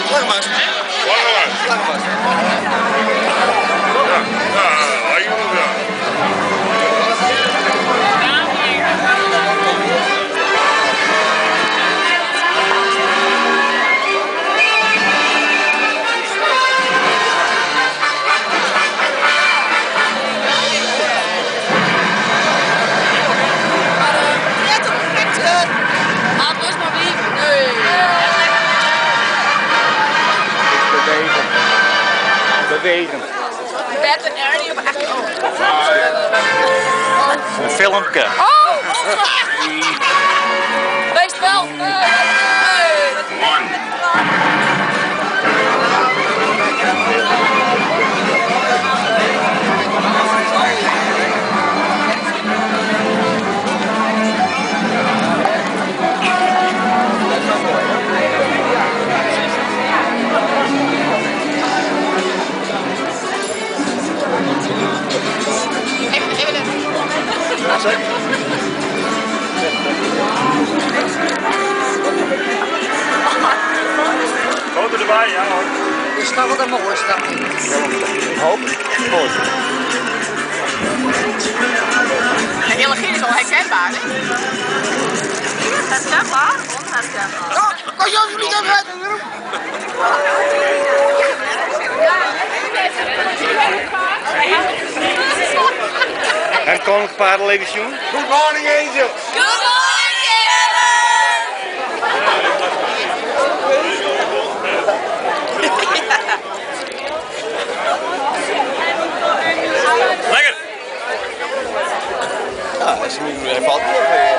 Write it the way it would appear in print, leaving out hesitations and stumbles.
Slagmas. Slagmas. Bewegen. Bert en Ernie op echt. Een filmpje. Oh! Wees wel! Foto erbij, ja hoor. Je staat wat aan mijn oor staan. Hoop. Goed. De hele gin is al herkenbaar, hè? Herkenbaar? Onherkenbaar. Ja, kan je alsjeblieft even uit? En Koninklijke Paardenlevisioen. Good morning, Angel. Good morning, Lekker! Ja, hij valt niet op.